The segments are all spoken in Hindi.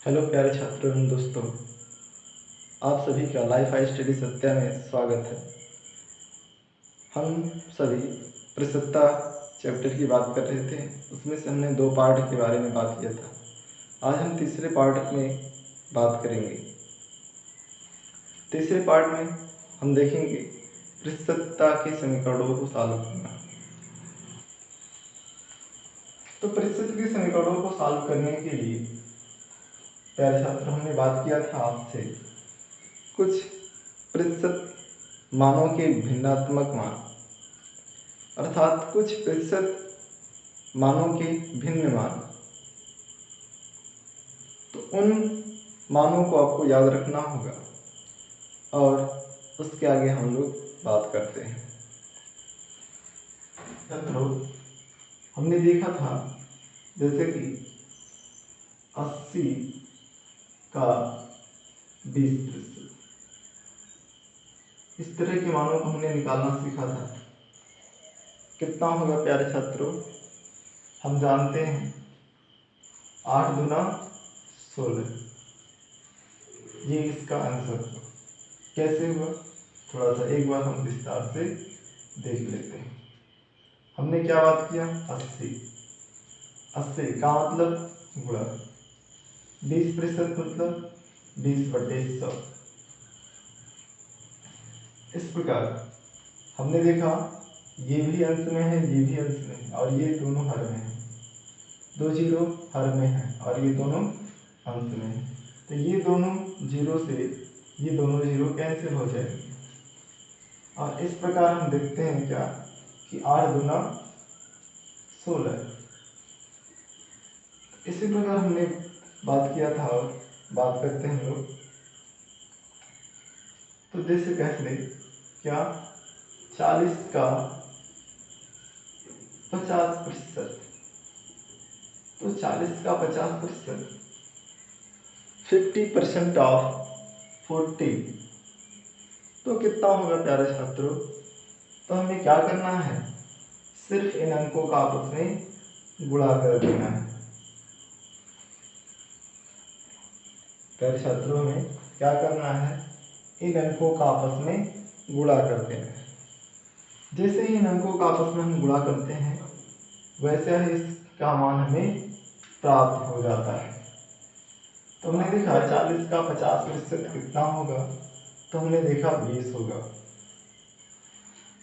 हेलो प्यारे छात्रों एवं दोस्तों, आप सभी का लाइफ आई स्टडी सत्या में स्वागत है। हम सभी प्रसन्नता चैप्टर की बात कर रहे थे। उसमें से हमने 2 पार्ट के बारे में बात किया था। आज हम तीसरे पार्ट में बात करेंगे। तीसरे पार्ट में हम देखेंगे प्रसन्नता के समीकरणों को सॉल्व करना। तो प्रसन्नता के समीकरणों को सॉल्व करने के लिए प्यारे छात्र हमने बात किया था आपसे कुछ प्रतिशत मानों के भिन्नात्मक मान, अर्थात कुछ प्रतिशत मानों के भिन्न मान। तो उन मानों को आपको याद रखना होगा और उसके आगे हम लोग बात करते हैं। छात्रों, हमने देखा था जैसे कि 80 का 20%, इस तरह के मानों को हमने निकालना सीखा था। कितना होगा प्यारे छात्रों? हम जानते हैं 8 दूना 16, ये इसका आंसर होगा। कैसे हुआ, थोड़ा सा एक बार हम विस्तार से देख लेते हैं। हमने क्या बात किया? 80 का मतलब गुणा, 20% मतलब 20/100। इस प्रकार हमने देखा ये भी अंश में है, ये भी अंश में है और ये दोनों हर में है। 2 जीरो हर में है और ये दोनों अंश में है। तो ये दोनों जीरो से ये दोनों जीरो कैंसिल हो जाएंगे और इस प्रकार हम देखते हैं क्या कि 8 दूना 16। इसी प्रकार हमने बात किया था और बात करते हैं लोग। तो जैसे पहले क्या 40 का 50%, तो 40 का 50% 50% ऑफ 40, तो कितना होगा प्यारे छात्रों? तो हमें क्या करना है, सिर्फ इन अंकों का आपस में गुणा कर देना है। प्यारे छात्रों, में क्या करना है, इन अंकों का आपस में गुणा कर देना है। जैसे ही इन अंकों का आपस में हम गुणा करते हैं वैसे ही इसका मान हमें प्राप्त हो जाता है। तो हमने देखा 40 का 50% कितना होगा, तो हमने देखा 20 होगा।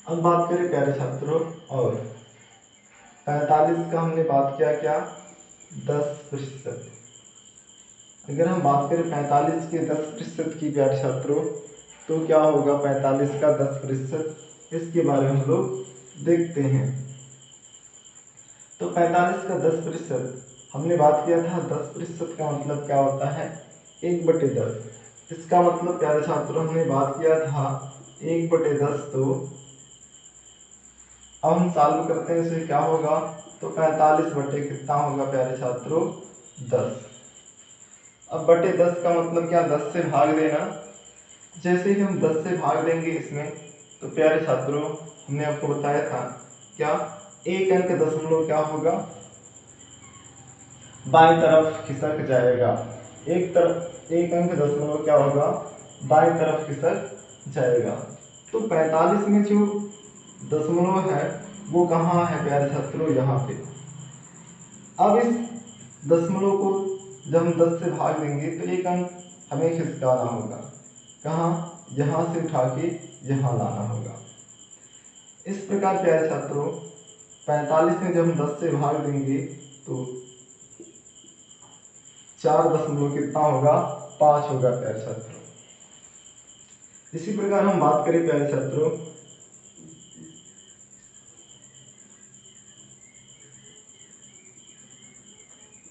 अब बात करें प्यारे छात्रों, और 45 का हमने बात किया क्या, 10%। अगर हम बात करें 45 के 10% की प्यारे छात्रों, तो क्या होगा 45 का 10%, इसके बारे में हम लोग देखते हैं। तो 45 का 10% हमने बात किया था, 10% का मतलब क्या होता है, 1/10। इसका मतलब प्यारे छात्रों हमने बात किया था 1/10। तो अब हम सॉल्व करते हैं, इसमें क्या होगा, तो 45 बटे कितना होगा प्यारे छात्रों, 10। अब बटे 10 का मतलब क्या, 10 से भाग देना। जैसे ही हम 10 से भाग देंगे इसमें, तो प्यारे छात्रों हमने आपको बताया था क्या, एक अंक दशमलव क्या होगा, बाईं तरफ खिसक जाएगा। एक अंक दशमलव क्या होगा, बाईं तरफ खिसक जाएगा। तो 45 में जो दशमलव है वो कहाँ है प्यारे छात्रों, यहाँ पे। अब इस दशमलव को जब हम 10 से भाग देंगे तो एक अंक हमें खिसकाना होगा। कहाँ, यहाँ से उठा के यहाँ लाना होगा। इस प्रकार प्यारे छात्रों 45 में जब हम 10 से भाग देंगे तो 4 दशमलव कितना होगा, 5 होगा प्यारे छात्रों। इसी प्रकार हम बात करें प्यारे छात्रों,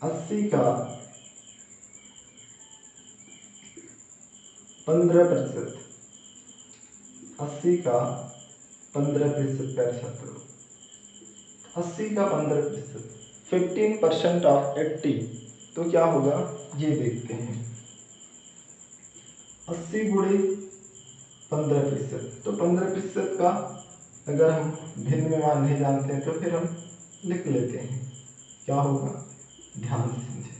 अस्सी का 15%, 80 का 15% प्यारे छात्रों, 80 का 15%, 15% ऑफ 80, तो क्या होगा ये देखते हैं। 80 गुणे 15%, तो 15% का अगर हम भिन्न में मान नहीं जानते हैं तो फिर हम लिख लेते हैं, क्या होगा, ध्यान से समझें।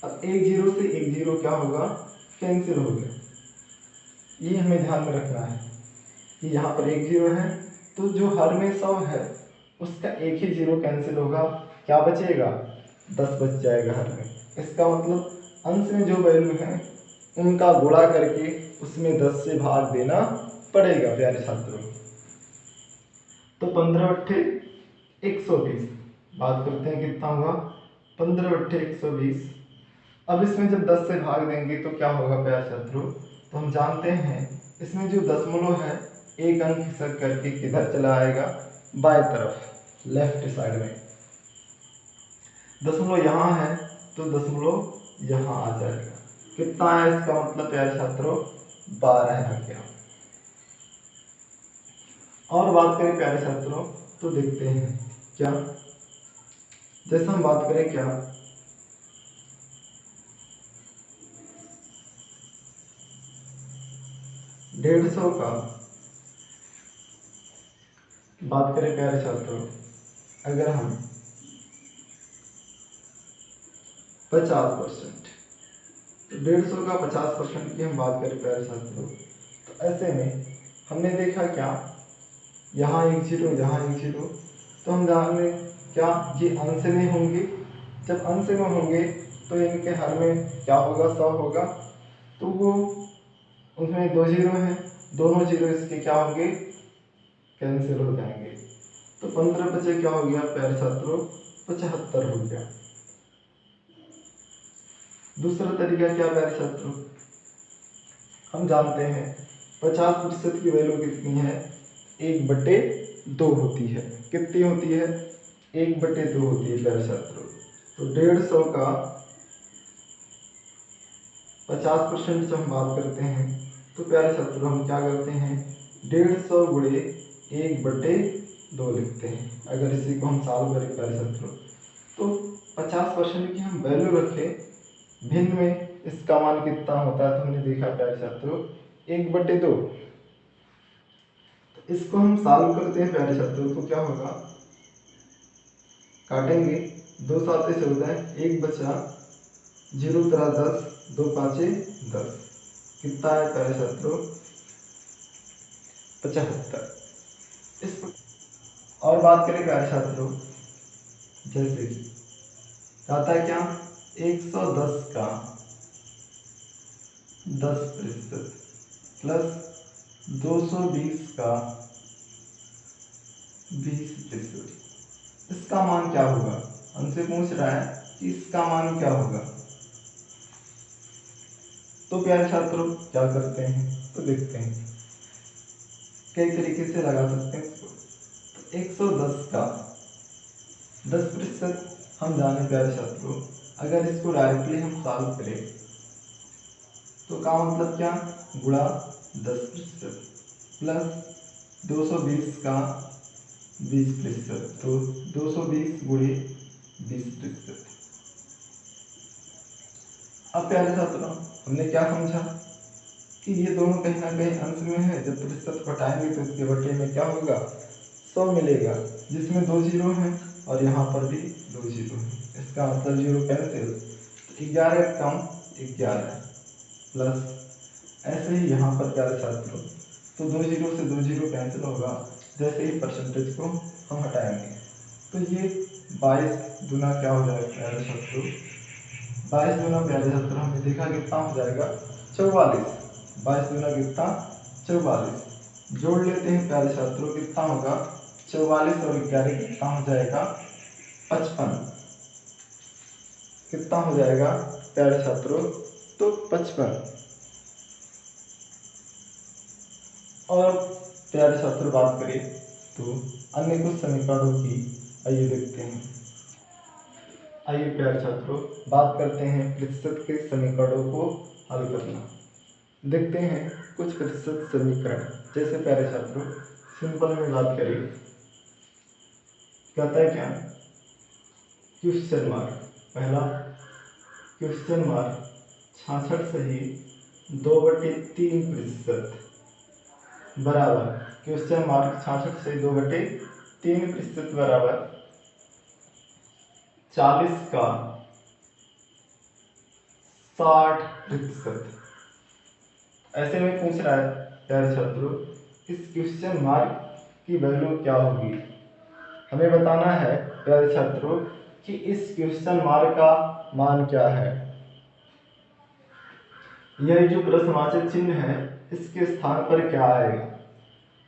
अब एक जीरो से एक जीरो क्या होगा, कैंसिल हो गया। ये हमें ध्यान में रखना है कि यहाँ पर एक जीरो है तो जो हर में 100 है उसका एक ही जीरो कैंसिल होगा, क्या बचेगा, 10 बच जाएगा हर में। इसका मतलब अंश में जो वैल्यू है उनका गुणा करके उसमें 10 से भाग देना पड़ेगा प्यारे छात्रों। तो 15 बट्ठे 120, बात करते हैं कितना हुआ, 15 बट्ठे 120। अब इसमें जब 10 से भाग देंगे तो क्या होगा प्यारे छात्रों, तो हम जानते हैं इसमें जो दशमलव है एक अंक खिसक करके किधर चला आएगा, बाएं तरफ लेफ्ट साइड में। दशमलव यहाँ है तो दशमलव यहाँ आ जाएगा। कितना है इसका मतलब प्यारे छात्रों, 12 आ गया। और बात करें प्यारे छात्रों तो देखते हैं क्या, जैसे हम बात करें क्या, डेढ़ सौ का बात करें प्यारे छात्रों, अगर हम 50%, तो 150 का 50% की हम बात करें प्यारे छात्रों, तो ऐसे में हमने देखा क्या, यहाँ एक जीरो यहाँ एक जीरो, तो हम जाने क्या ये अंश में होंगे। जब अंश में होंगे तो इनके हर में क्या होगा, 100 होगा, तो वो उसमें दो जीरो हैं, दोनों जीरो इसके क्या होंगे, कैंसिल हो जाएंगे। तो 15 बचे क्या हो गया प्यारे छात्रों, 75 हो गया। दूसरा तरीका क्या प्यारे छात्रों, हम जानते हैं 50% की वैल्यू कितनी है, 1/2 होती है। कितनी होती है, 1/2 होती है प्यारे छात्रों। तो 150 का 50% जब हम बात करते हैं तो प्यारे छात्रों हम क्या करते हैं, 150 गुणे 1/2 लिखते हैं। अगर इसी को हम सॉल्व करें प्यारे छात्रों तो 50% की हम वैल्यू रखें, भिन्न में इसका मान कितना होता है, तो हमने देखा प्यारे छात्रों 1/2। तो इसको हम सॉल्व करते हैं प्यारे छात्रों तो क्या होगा, काटेंगे, 2 7 14, 1 बचा, 0 3 10, 2 5 10, कितना है प्यारे छात्रों, 75। इस और बात करें प्यारे छात्रों, जैसे कि कहता है क्या, 110 का 10% प्लस 220 का 20%, इसका मान क्या होगा, हमसे पूछ रहा है कि इसका मान क्या होगा। तो प्यारे छात्रों क्या करते हैं, तो देखते हैं कई तरीके से लगा सकते हैं इसको। तो 110 का 10% हम जाने प्यारे छात्रों, अगर इसको डायरेक्टली हम सॉल्व करें तो का मतलब क्या, गुणा 10% प्लस 220 का 20%, तो 220 गुणे 20%। अब प्यारे छात्रों हमने क्या समझा कि ये दोनों कहीं ना कहीं अंश में है, जब प्रतिशत घटाएंगे तो इसके बटे में क्या होगा, 100 मिलेगा, जिसमें 2 जीरो हैं और यहाँ पर भी 2 जीरो हैं, इसका मतलब जीरो कैंसिल। तो 11 कम 11 प्लस, ऐसे ही यहाँ पर प्यारे छात्रों तो 2 जीरो से 2 जीरो कैंसिल होगा, जैसे ही परसेंटेज को हम हटाएंगे तो ये 22 गुना क्या हो जाएगा प्यारे छात्रों, 22 गुना प्यारे छात्रों हमने देखा कितना हो जाएगा, 44। 22 गुना कितना, 44। जोड़ लेते हैं प्यारे छात्रों, कितना होगा, 44 और 11 कितना हो जाएगा, 55। कितना हो जाएगा प्यारे छात्रों, तो 55। और प्यारे छात्रों बात करें तो अन्य कुछ समीकरणों की, आइए देखते हैं। आइए प्यारे छात्रों बात करते हैं प्रतिशत के समीकरणों को हल करना। देखते हैं कुछ प्रतिशत समीकरण, जैसे प्यारे छात्रों सिंपल में बात करें, कहता है क्या, क्वेश्चन मार्क, पहला क्वेश्चन मार्क 66 सही 2/3% बराबर, क्वेश्चन मार्क 66 सही 2/3% बराबर 40 का 60%। ऐसे में पूछ रहा है प्यारे छात्रों, इस क्वेश्चन मार्क की वैल्यू क्या होगी। हमें बताना है प्यारे छात्रों कि इस क्वेश्चन मार्क का मान क्या है। यह जो प्रश्नवाचक चिन्ह है इसके स्थान पर क्या आएगा।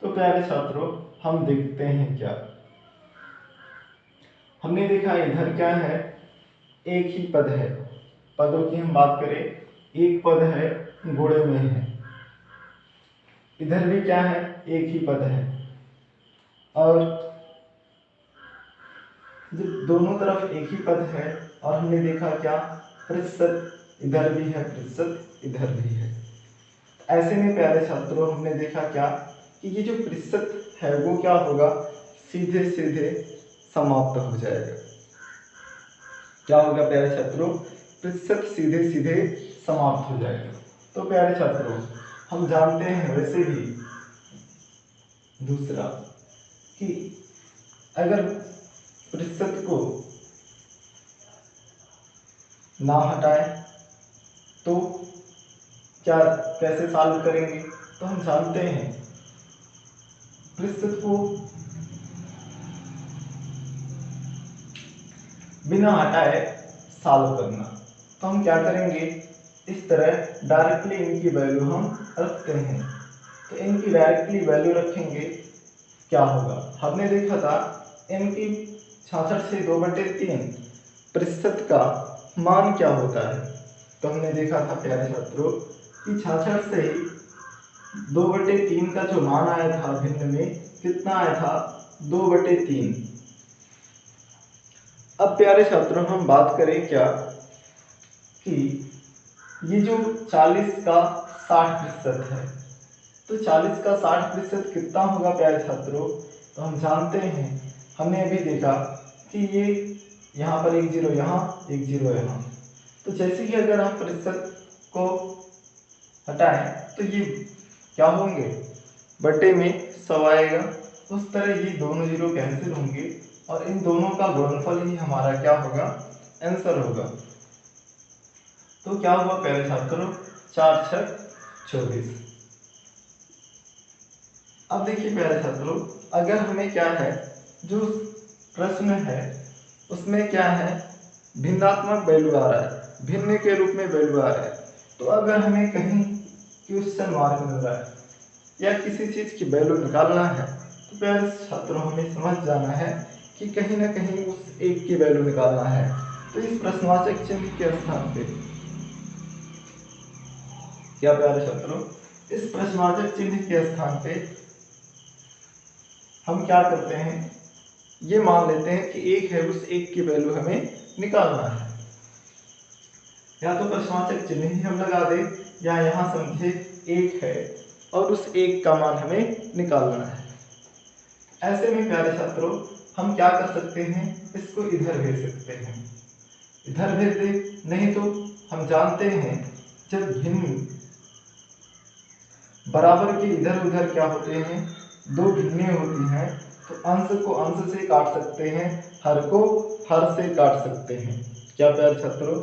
तो प्यारे छात्रों हम देखते हैं क्या। हमने देखा इधर क्या है, एक ही पद है। पदों की हम बात करें, एक पद है गुणे में है। इधर भी क्या है, एक ही पद है। और जब दोनों तरफ एक ही पद है और हमने देखा क्या, प्रतिशत इधर भी है, प्रतिशत इधर भी है। ऐसे में प्यारे छात्रों हमने देखा क्या कि ये जो प्रतिशत है वो क्या होगा, सीधे सीधे समाप्त हो जाएगा। क्या होगा प्यारे छात्रों, प्रतिशत सीधे सीधे समाप्त हो जाएगा। तो प्यारे छात्रों हम जानते हैं वैसे भी दूसरा कि अगर प्रतिशत को ना हटाए तो क्या कैसे सॉल्व करेंगे। तो हम जानते हैं प्रतिशत को बिना हटाए सॉल्व करना। तो हम क्या करेंगे, इस तरह डायरेक्टली इनकी वैल्यू हम रखते हैं। तो इनकी डायरेक्टली वैल्यू रखेंगे, क्या होगा, हमने देखा था इनकी 66 से 2/3 प्रतिशत का मान क्या होता है। तो हमने देखा था प्यारे छात्रों कि 66 से ही 2/3 का जो मान आया था भिन्न में, कितना आया था, 2/3। अब प्यारे छात्रों हम बात करें क्या कि ये जो 40 का 60% है, तो 40 का 60% कितना होगा प्यारे छात्रों। तो हम जानते हैं, हमने अभी देखा कि ये यहाँ पर एक जीरो, यहाँ एक जीरो, यहाँ। तो जैसे कि अगर हम प्रतिशत को हटाएं तो ये क्या होंगे, बटे में 100 आएगा। उस तरह ये दोनों जीरो कैंसिल होंगे और इन दोनों का गुणनफल ही हमारा क्या होगा, आंसर होगा। तो क्या हुआ प्यारे छात्रों, 4 छक 24। अब देखिए प्यारे छात्रों, अगर हमें क्या है, जो प्रश्न है उसमें क्या है, भिन्नात्मक वैल्यू आ रहा है, भिन्न के रूप में वैल्यू आ रहा है। तो अगर हमें कहीं क्वेश्चन मार्क मिल रहा है या किसी चीज की वैल्यू निकालना है, तो प्यारे छात्रों हमें समझ जाना है कि कहीं ना कहीं उस एक की वैल्यू निकालना है। तो इस प्रश्नवाचक चिन्ह के स्थान पे क्या प्यारे छात्रों, इस प्रश्नवाचक चिन्ह के स्थान पे हम क्या करते हैं, ये मान लेते हैं कि एक है, उस एक की वैल्यू हमें निकालना है। या तो प्रश्नवाचक चिन्ह ही हम लगा दें या यहाँ समझे एक है और उस एक का मान हमें निकालना है। ऐसे में प्यारे छात्रों हम क्या कर सकते हैं, इसको इधर भेज सकते हैं। इधर भेज दे, नहीं तो हम जानते हैं जब भिन्न बराबर के इधर उधर क्या होते हैं, दो भिन्नें होती हैं, तो अंश को अंश से काट सकते हैं, हर को हर से काट सकते हैं। क्या प्यारे छात्रों,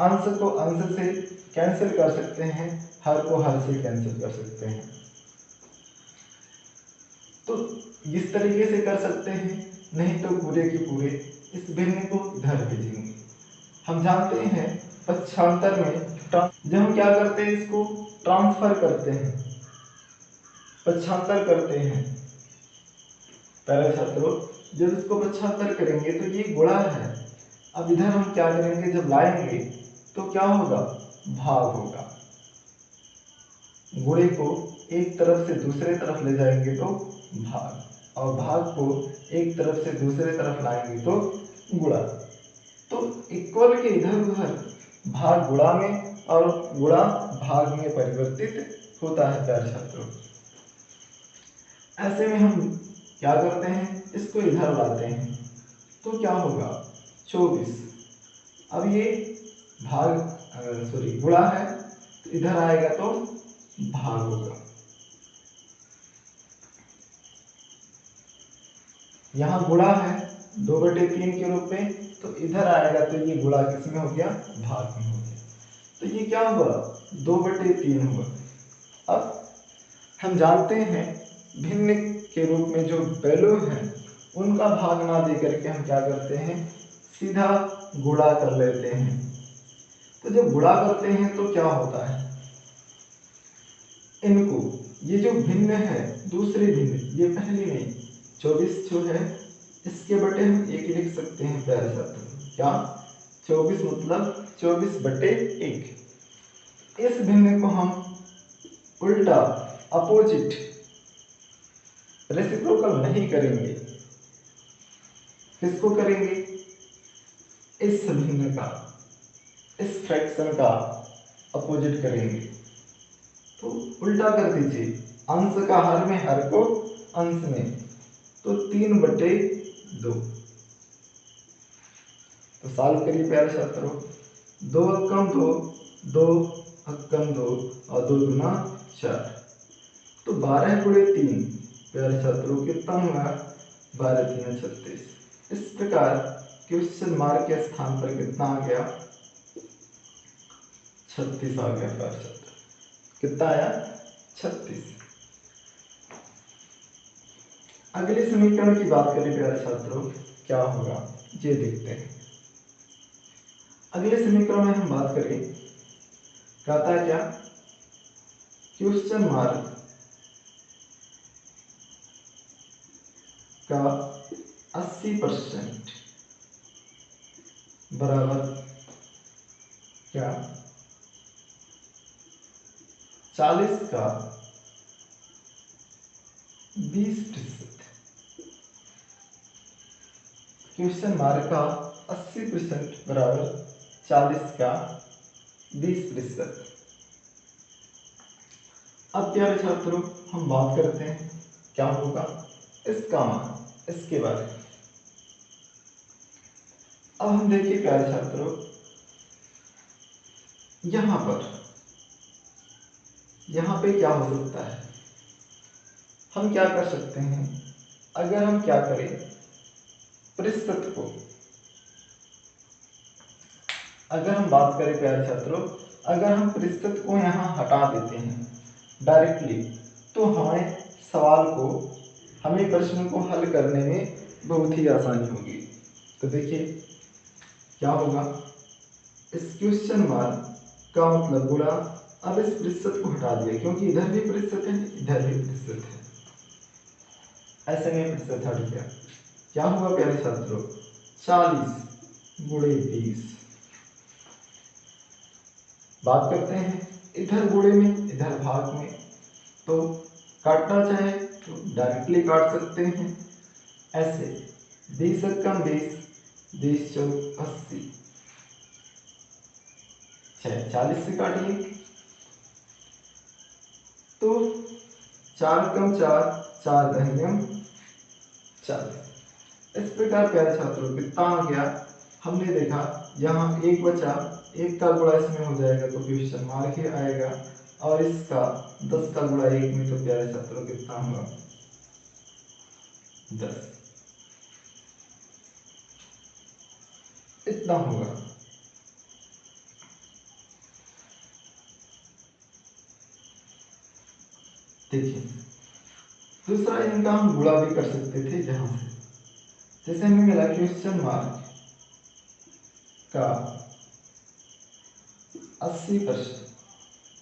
अंश को अंश से कैंसिल कर सकते हैं, हर को हर से कैंसिल कर सकते हैं। तो इस तरीके से कर सकते हैं, नहीं तो पूरे के पूरे इस भिन्न को इधर भेजेंगे। हम जानते हैं पक्षांतर में जब हम क्या करते हैं, इसको ट्रांसफर करते हैं, पक्षांतर करते हैं। प्यारे छात्रों जब इसको पक्षांतर करेंगे तो ये गुणा है। अब इधर हम क्या करेंगे, जब लाएंगे तो क्या होगा, भाग होगा। गुणे को एक तरफ से दूसरे तरफ ले जाएंगे तो भाग, और भाग को एक तरफ से दूसरे तरफ लाएंगे तो गुणा। तो इक्वल के इधर उधर भाग गुणा में और गुणा भाग में परिवर्तित होता है प्यारे छात्रों। ऐसे में हम क्या करते हैं, इसको इधर लाते हैं तो क्या होगा, 24। अब ये भाग गुणा है तो इधर आएगा तो भाग होगा। यहाँ गुणा है 2/3 के रूप में, तो इधर आएगा तो ये गुणा किसमें हो गया, भाग में हो गया। तो ये क्या हुआ, 2/3 हुआ। अब हम जानते हैं भिन्न के रूप में जो वैल्यू हैं उनका भाग ना दे करके हम क्या करते हैं, सीधा गुणा कर लेते हैं। तो जब गुणा करते हैं तो क्या होता है, इनको ये जो भिन्न है दूसरी भिन्न, ये पहली नहीं, 24 जो है इसके बटे हम 1 लिख सकते हैं प्यारे छात्रों। क्या, 24 मतलब 24/1। इस भिन्न को हम उल्टा अपोजिट रेसिप्रोकल नहीं करेंगे। किसको करेंगे, इस भिन्न का, इस फ्रैक्शन का अपोजिट करेंगे। तो उल्टा कर दीजिए, अंश का हर में, हर को अंश में, तो 3/2। तो सॉल्व करिए प्यारे छात्रों। 2 अक्कम 2, 2 अक्कम 2 और 2 दूना 4, तो 12 × 3 प्यारे छात्रों कितना हुआ, 12 × 3 = 36। इस प्रकार क्वेश्चन मार्क के स्थान पर कितना आ गया, 36 आ गया प्यारे छात्रों। कितना आया, 36। अगले समीकरण की बात करें प्यारे छात्रों, क्या होगा ये देखते हैं। अगले समीकरण में हम बात करें, कहता है क्या, क्वेश्चन मार्क का 80% बराबर क्या, 40 का 20%। क्वेश्चन मार्क का 80% बराबर 40 का 20%। अब प्यारे छात्रों हम बात करते हैं क्या होगा इसका मान, इसके बारे में। अब हम देखिए प्यारे छात्रों, यहाँ पे क्या हो सकता है, हम क्या कर सकते हैं, अगर हम क्या करें, प्रतिशत को, अगर हम बात करें प्यारे छात्रों, अगर हम प्रतिशत को यहाँ हटा देते हैं डायरेक्टली, तो हमें प्रश्न को हल करने में बहुत ही आसानी होगी। तो देखिए क्या होगा, इस क्वेश्चन मार्क का मतलब गुणा, अब इस प्रतिशत को हटा दिया क्योंकि इधर भी प्रतिशत है, इधर भी प्रतिशत है, ऐसे में प्रतिशत हट गया। क्या हुआ प्यारे छात्रों, 40 × 20। बात करते हैं इधर गुणे में, इधर भाग में, तो काटना चाहे तो डायरेक्टली काट सकते हैं ऐसे, 20 × 20, 20 × 80, 40 से काटिए तो 4 × 4, 4 × 40। इस प्रकार प्यारे छात्रों कितना आ गया, हमने देखा यहाँ 1 बचा, 1 का गुणा इसमें हो जाएगा तो क्वेश्चन मार्क ही आएगा, और इसका 10 का गुणा 1 में, तो प्यारे छात्रों कितना होगा, 10। इतना होगा। देखिए दूसरा इनका हम गुणा भी कर सकते थे, जहां से जैसे हमें मिला क्वेश्चन मार्क का 80%,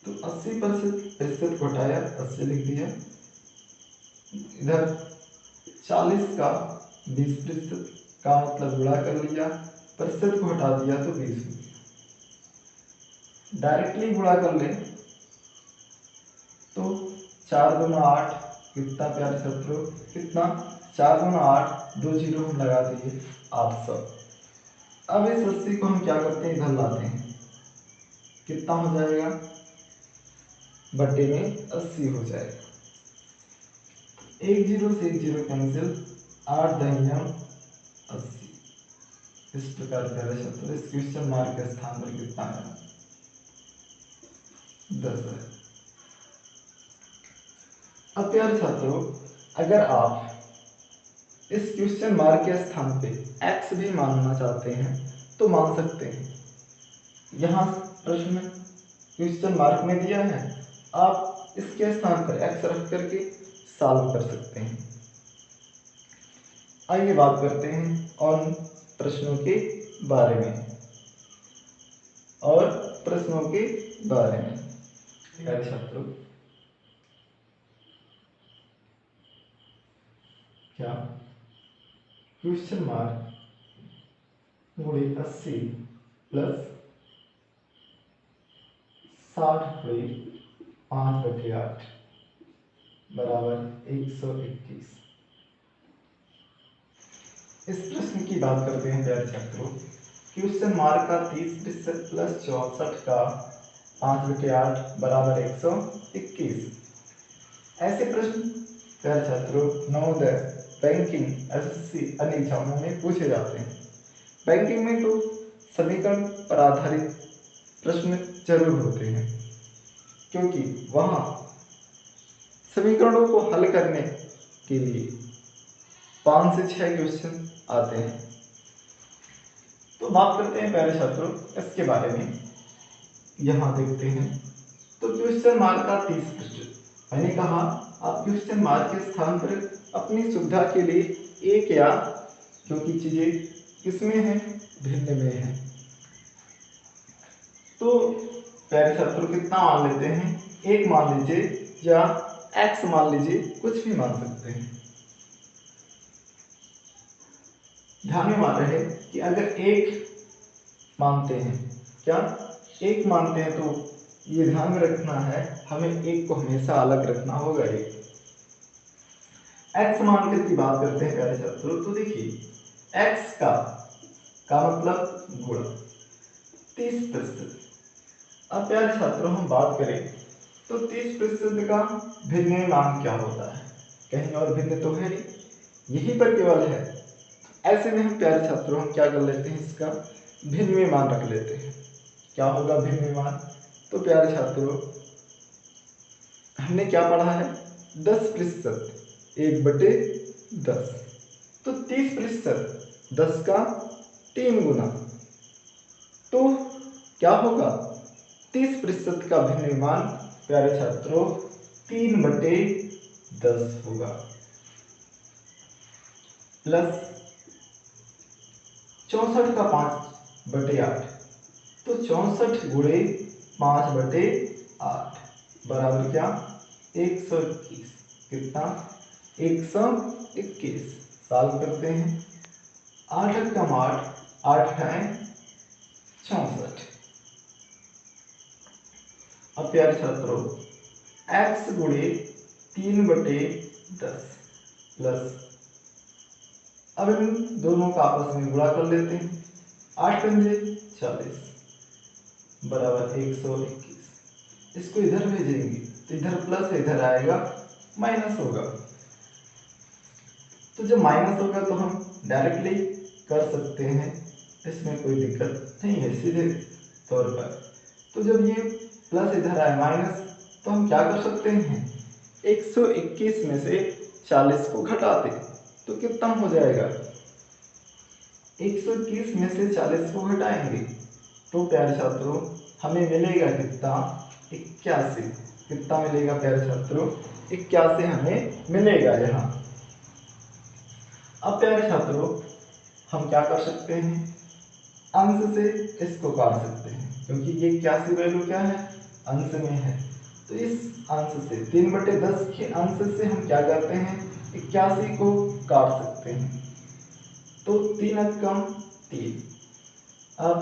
तो 80% प्रतिशत को हटाया, 80 लिख दिया, इधर 40 का 20% का मतलब गुणा कर लिया, प्रतिशत को हटा दिया तो 20 हो गया। डायरेक्टली गुणा कर ले तो 4 दूना 8, कितना प्यारे छात्रों, कितना, 4 दूना 8, 2 जीरो हम लगा दिए, 800। अब इस 80 को हम क्या करते हैं, इधर लाते हैं, कितना हो जाएगा, बटे में 80 हो जाएगा, 1 जीरो से 1 जीरो कैंसिल, 8 × 80। इस प्रकार प्यारे छात्रों इस क्वेश्चन मार्क के स्थान पर कितना आया, 10 है। अब प्यारे छात्रों अगर आप इस क्वेश्चन मार्क के स्थान पे x भी मानना चाहते हैं तो मान सकते हैं। यहाँ प्रश्न क्वेश्चन मार्क में दिया है, आप इसके स्थान पर एक्स रख करके सॉल्व कर सकते हैं। आइए बात करते हैं उन प्रश्नों के बारे में प्यारे छात्रों, क्या क्वेश्चन मार्क गुणे 80 प्लस 60 गुणे 5/8 बराबर 121। इस प्रश्न की बात करते हैं प्यारे छात्रों। क्वेश्चन मार्क का 30% प्लस 64 का 5/8 बराबर 121। ऐसे प्रश्न प्यारे छात्रों नवोदय, बैंकिंग, एसएससी अन्य एग्जामों में पूछे जाते हैं। बैंकिंग में तो समीकरण पर आधारित प्रश्न जरूर होते हैं, क्योंकि वहाँ समीकरणों को हल करने के लिए 5 से 6 क्वेश्चन आते हैं। तो बात करते हैं प्यारे छात्रों इसके बारे में। यहाँ देखते हैं तो क्वेश्चन मार्क का 30%, मैंने कहा आप क्वेश्चन मार्क के स्थान पर अपनी सुविधा के लिए एक या, क्योंकि चीजें किसमें है, भिन्न में है, तो प्यारे छात्रों कितना मान लेते हैं, एक मान लीजिए या एक्स मान लीजिए, कुछ भी मान सकते हैं। ध्यान में मान रहे कि अगर एक मानते हैं, क्या एक मानते हैं, तो ये ध्यान में रखना है, हमें एक को हमेशा अलग रखना होगा। एक एक्स मानकर की बात करते हैं प्यारे छात्रों, तो देखिए एक्स का मतलब गुणा 30%। अब प्यारे छात्रों हम बात करें तो 30% का भिन्न मान क्या होता है, कहीं और भिन्न तो है नहीं, यहीं पर केवल है। ऐसे में हम प्यारे छात्रों हम क्या कर लेते हैं, इसका भिन्न मान रख लेते हैं। क्या होगा भिन्न मान, तो प्यारे छात्रों हमने क्या पढ़ा है, 10%, 1/10, तो 30% 10 का 3 गुना, तो क्या होगा 30% का भिन्न मान प्यारे छात्रों 3/10 होगा, प्लस 64 का 5/8, तो 64 गुणे 5/8 बराबर क्या 121। कितना 121। सॉल्व करते हैं, 8 का 8, 8 है 64। अब प्यारे छात्रों x गुणे 3/10 प्लस, अब इन दोनों का आपस में गुणा कर लेते हैं, 8 पंजे 40 बराबर 121। इसको इधर भेजेंगे तो इधर प्लस इधर आएगा माइनस होगा, तो जब माइनस होगा तो हम डायरेक्टली कर सकते हैं, इसमें कोई दिक्कत नहीं है सीधे तौर पर। तो जब ये प्लस इधर आए माइनस, तो हम क्या कर सकते हैं, 121 में से 40 को घटाते, तो कितना हो जाएगा, 121 में से 40 को घटाएंगे तो प्यारे छात्रों हमें मिलेगा कितना, 81। कितना मिलेगा प्यारे छात्रों, 81 हमें मिलेगा यहाँ। अब प्यारे छात्रों हम क्या कर सकते हैं, अंश से इसको काट सकते हैं, क्योंकि ये 81 वैल्यू क्या है, अंश में है, तो इस अंश से 3/10 के अंश से हम क्या करते हैं, 81 को काट सकते हैं, तो 3 कम 3, अब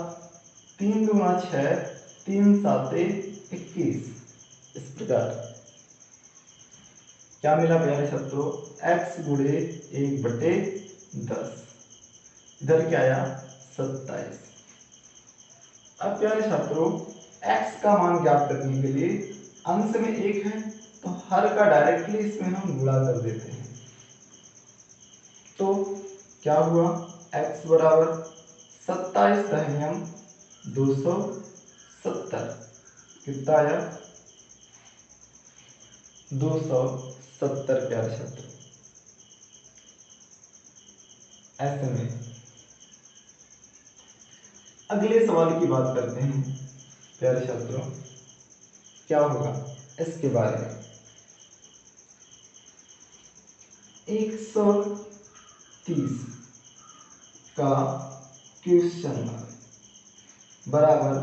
3 दूना 6, 3 साते 21। इस प्रकार क्या मिला प्यारे छात्रों, x गुणे 1/10, इधर क्या आया 27। अब प्यारे छात्रों x का मान ज्ञात करने के लिए अंश में 1 है, तो हर का डायरेक्टली इसमें हम गुणा कर देते हैं, तो क्या हुआ, x बराबर 27 दहनियम 270। कितना आया 270 प्यारे छात्र। ऐसे में अगले सवाल की बात करते हैं। प्यारे छात्रों क्या होगा इसके बारे में। 130 का क्वेश्चन मार्क बराबर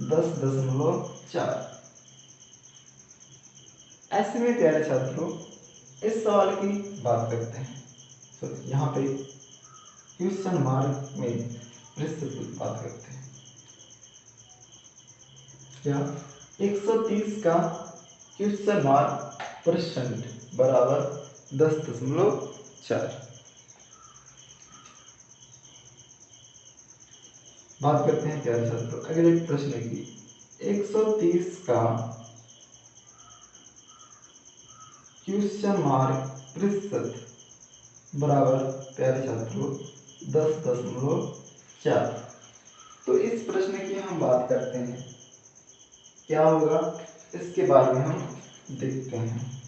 10.4। ऐसे में प्यारे छात्रों इस सवाल की बात करते हैं। तो यहाँ पे क्वेश्चन मार्क में प्रतिशत की बात करते हैं। क्या 130 का क्वेश्चन मार्क परसेंट बराबर 10.4। बात करते हैं प्यारे छात्रों अगले प्रश्न की। 130 का क्वेश्चन मार्क प्रतिशत बराबर प्यारे छात्रों 10.4। तो इस प्रश्न की हम बात करते हैं, क्या होगा इसके बारे में हम देखते हैं।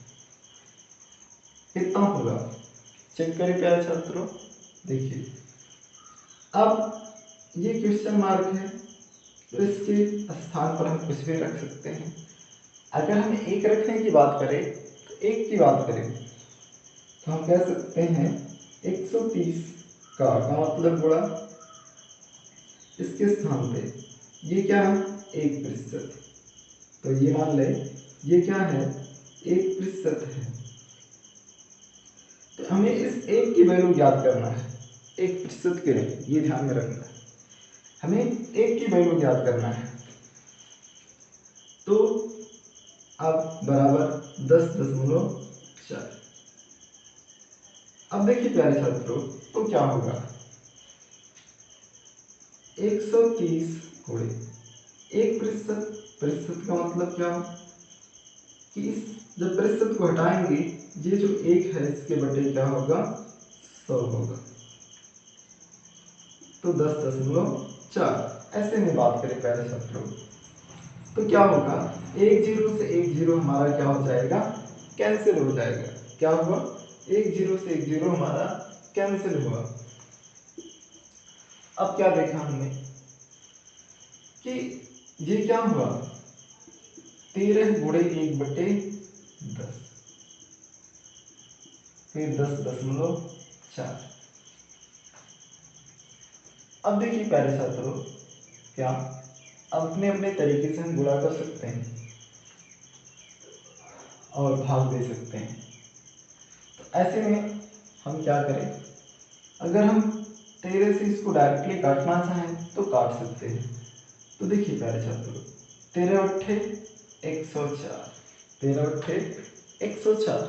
कितना होगा चेक करें प्यारे छात्रों। देखिए अब ये क्वेश्चन मार्क है तो इसके स्थान पर हम कुछ भी रख सकते हैं। अगर हम एक रखने की बात करें तो एक की बात करें तो हम कह सकते हैं 130 का मतलब गुणा इसके स्थान पे ये क्या है 1%। तो ये मान ले ये क्या है 1% है। तो हमें इस एक की वैल्यू याद करना है, 1% के लिए ये ध्यान में रखना है, हमें एक की वैल्यू याद करना है। तो अब बराबर 10.4। अब देखिए प्यारे छात्रों तो क्या होगा 130 गुणे 1%। प्रतिशत का मतलब क्या कि इस जब प्रतिशत को हटाएंगे ये जो एक है इसके बटे क्या होगा 100 होगा। तो 10.4। ऐसे में बात करें प्यारे छात्रों तो क्या होगा 1 0 से 1 0 हमारा क्या हो जाएगा कैंसिल हो जाएगा। क्या हुआ 1 0 से 1 0 हमारा कैंसिल हुआ। अब क्या देखा हमने कि ये क्या हुआ 13 गुणे 1/10 फिर 10.4। अब देखिए प्यारे छात्रों क्या अपने अपने तरीके से हम गुणा कर सकते हैं और भाग दे सकते हैं। तो ऐसे में हम क्या करें, अगर हम 13 से इसको डायरेक्टली काटना चाहें तो काट सकते हैं। तो देखिए प्यारे छात्रों 13 अट्ठे 104, 13 अट्ठे 104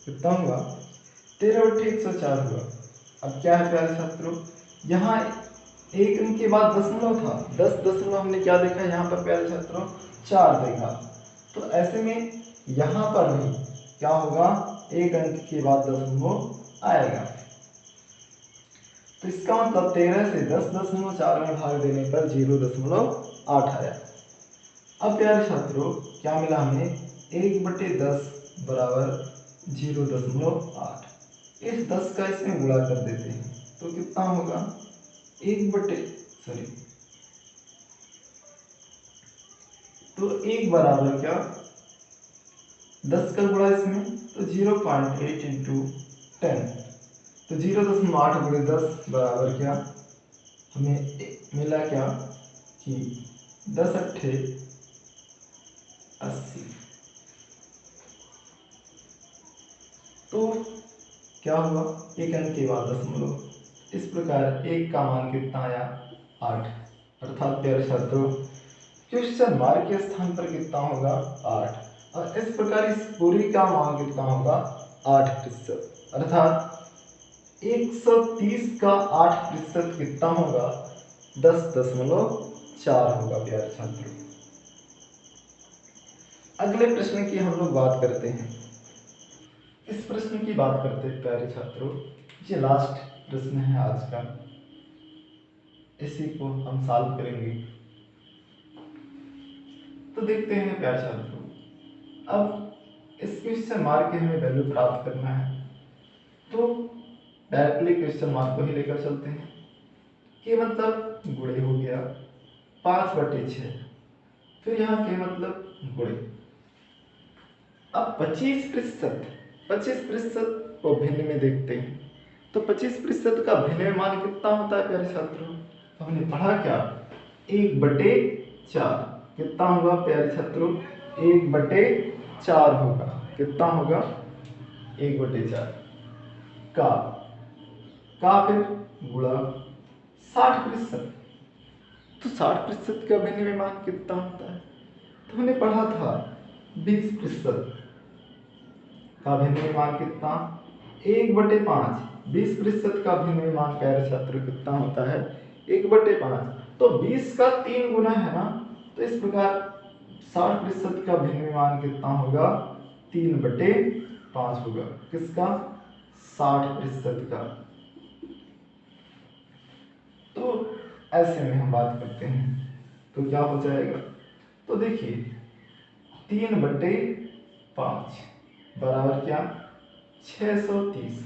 कितना हुआ 13 अट्ठे 104 हुआ। अब क्या है प्यारे छात्रों यहाँ एक इनके बाद दशमलव था, 10 दशमलव हमने क्या देखा यहाँ पर प्यारे छात्रों 4 देखा। तो ऐसे में यहाँ पर भी क्या होगा एक अंक के बाद दशमलव आएगा। तो इसका मतलब 13 से 10.4 में भाग देने पर 0.8 आया। अब प्यारे छात्रों क्या मिला हमें 1/10 बराबर 0.8। इस 10 का इसमें गुणा कर देते हैं तो कितना होगा 1 बराबर क्या 10 का गुणा इसमें तो 0.8 इंटू 10 तो 0.8 गुणे 10 बराबर क्या हमें मिला क्या कि 10 अट्ठे 80। तो क्या हुआ एक अंक के बाद दशमलव। इस प्रकार एक का मान कितना आया 8। अर्थात प्यारे छात्रों क्वेश्चन मार्क के स्थान पर कितना होगा 8 और इस प्रकार इस पूरी का मान कितना होगा 8%। अर्थात 130 का 8% कितना होगा 10.4 होगा प्यारे छात्रों। अगले प्रश्न की हम लोग बात करते हैं। इस प्रश्न की बात करते हैं प्यारे छात्रों, ये लास्ट प्रश्न है आज का, इसी को हम सॉल्व करेंगे। तो देखते हैं प्यारे छात्रों अब इस क्वेश्चन मार्क के हमें वैल्यू प्राप्त करना है तो डायरेक्टली क्वेश्चन मार्क को ही लेकर चलते हैं कि मतलब गुणे हो गया 5/6, फिर यहाँ के मतलब गुणे। अब 25% को भिन्न में देखते हैं। तो 25% का भिन्न में मान कितना होता है प्यारे छात्रों? तो हमने पढ़ा क्या, 1/4 कितना होगा प्यारे छात्रों? 1/4 होगा। कितना होगा? 1/4 का फिर गुणा 60%। तो 60% का भिन्न में मान कितना होता है? तो हमने पढ़ा था 20% का भिन्न में मान कितना? 1/5। 20% का भिन्न में मान प्यारे छात्र कितना होता है? 1/5। तो 20 का 3 गुना है ना, तो इस प्रकार 60% का भिन्न में मान कितना होगा? 3/5 होगा। किसका? 60% का। तो ऐसे में हम बात करते हैं तो क्या हो जाएगा? तो देखिए 3/5 बराबर क्या? 630।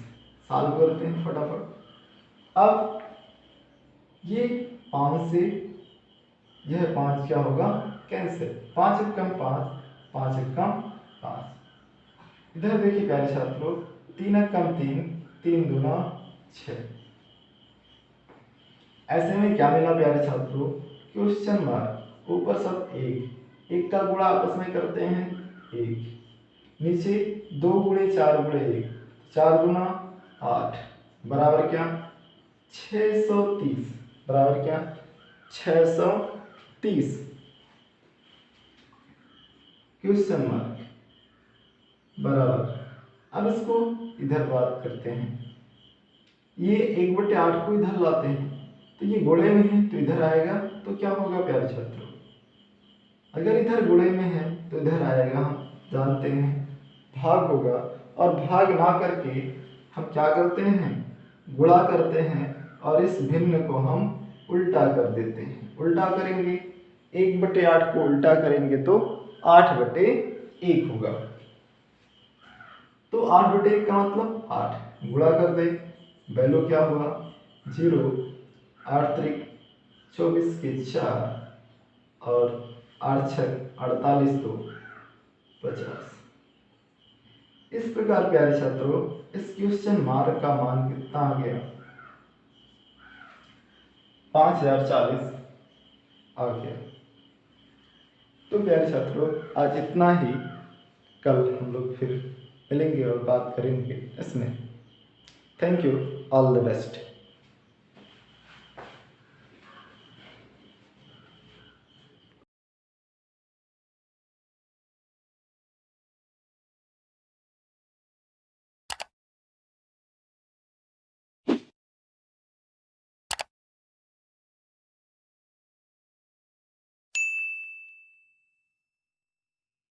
सॉल्व करते हैं फटाफट। अब ये 5 से यह 5 क्या होगा? कैंसिल। 5 एकम 5, 5 एकम 5। इधर देखिए प्यारे छात्रों, 3 एकम 3, 3 दूना 6। ऐसे में क्या मिला प्यारे छात्रों? क्वेश्चन मार्क, ऊपर सब एक, एक का गुणा आपस में करते हैं 1, नीचे 2 गुणे 4 गुणे 1, 4 दूना 8 बराबर क्या? 630 बराबर क्या? 630। क्वेश्चन मार्क बराबर। अब इसको इधर बात करते हैं। ये 1/8 को इधर लाते हैं, तो ये गुणे में है तो इधर आएगा, तो क्या होगा प्यारे छात्रों? अगर इधर गुणे में है तो इधर आएगा, हम जानते हैं भाग होगा। और भाग ना करके हम क्या करते हैं? गुणा करते हैं, और इस भिन्न को हम उल्टा कर देते हैं। उल्टा करेंगे, 1/8 को उल्टा करेंगे तो 8/1 होगा। तो 8/1 का मतलब 8, गुणा कर दे, वैल्यू क्या हुआ? 0, 8 त्रिक 24 के 4 और 8 छक 48 तो 50। इस प्रकार प्यारे छात्रों इस क्वेश्चन मार्क का मान कितना आ गया? 5040 आ गया। तो प्यारे छात्रों आज इतना ही। कल हम लोग फिर मिलेंगे और बात करेंगे इसमें। Thank you, all the best.